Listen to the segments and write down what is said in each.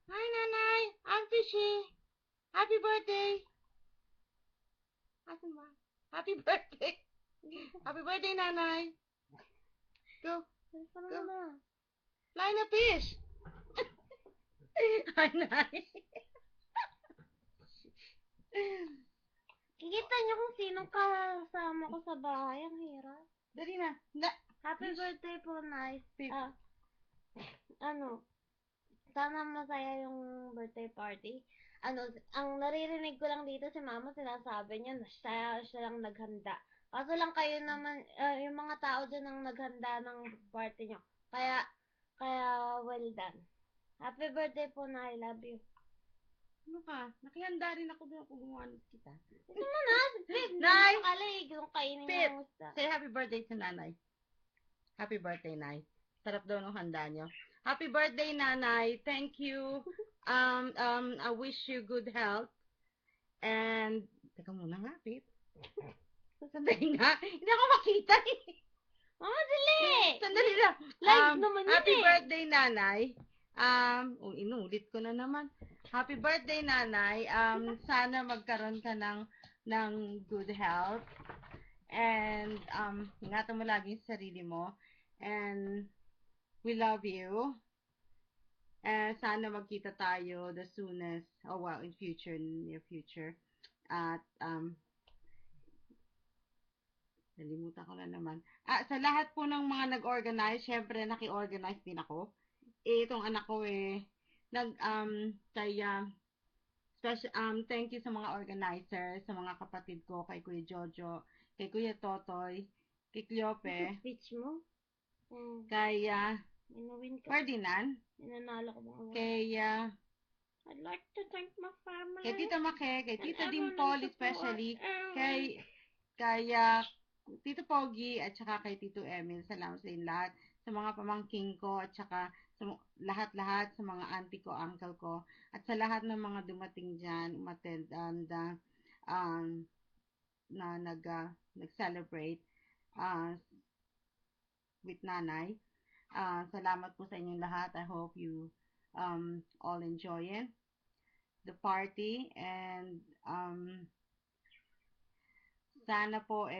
Hi, Nanay. I'm Fishy. Happy birthday. Asan ba? Happy birthday. Happy birthday, Nanay. Go. Go. Fly na fish. Hi, Nanay. Kikita niyo kung sino kasama ko sa bahay. Ang hirap. Dali na. Happy birthday po, nice. Pip. Sana masaya yung birthday party. Ang naririnig ko lang dito si Mama sinasabi niya na siya lang naghanda. Kaso lang kayo naman, yung mga tao dyan ang naghanda ng party niyo. Kaya well done. Happy birthday po, na I love you. Ano ka? Nakihanda rin ako doon kung gumawa kita. Ito mo na, Pip. Nay! Nakalig, yung kainin Pip! mo gusto. Say happy birthday to Nanay. Happy birthday, Nay. Sarap daw ng handa nyo. Happy birthday, Nanay. Thank you. I wish you good health. And, teka muna nga, Pip. Sandali nga. Hindi ako makita eh. Mama, dali! Sandali lang. Live naman yun Happy eh. birthday, Nanay. Inulit ko na naman. Happy birthday, Nanay. Sana magkaroon ka ng good health. And, ingatan mo lagi yung sarili mo. And, we love you. And, sana magkita tayo the soonest, in near future. At, nalimutan ko na naman. Sa lahat po ng mga nag-organize, syempre, naki-organize din ako. Itong anak ko thank you sa mga organizers, sa mga kapatid ko, kay Kuya Jojo, kay Kuya Totoy, kay Cleope, Speech mo? kay Inawin ka. Ferdinand, Inanalo ko bang award? kay I'd like to thank my family. kay Tita Make, kay Tita and Dimpol everyone in especially, support. kay Tito Pogi, at saka kay Tito Emil. Salamat sa inyo lahat. Sa mga pamangking ko, at saka sa lahat-lahat, sa mga auntie ko, uncle ko, at sa lahat ng mga dumating dyan, umattend, and na nag-celebrate with Nanay. Salamat po sa inyong lahat. I hope you all enjoy it, the party, and sana po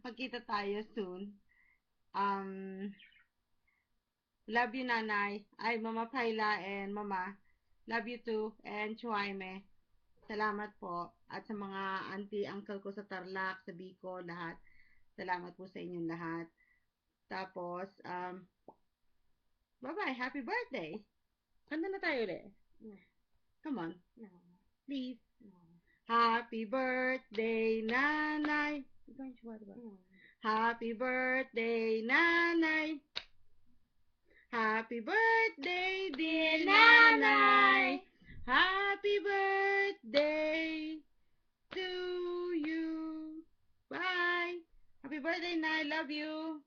magkita tayo soon. Love you, Nanay. Ay, Mama Paila and Mama. Love you too. And Chuaime. Salamat po. At sa mga auntie, uncle ko sa Tarlac, sa Bicol, lahat. Salamat po sa inyong lahat. Tapos, bye-bye. Happy birthday. Kanta na tayo ulit. No. Come on. No. Please. No. Happy birthday, Nanay. No. Happy birthday, Nanay. Happy birthday, dear Nanay. Happy birthday to you. Bye. Happy birthday, Nay. Love you.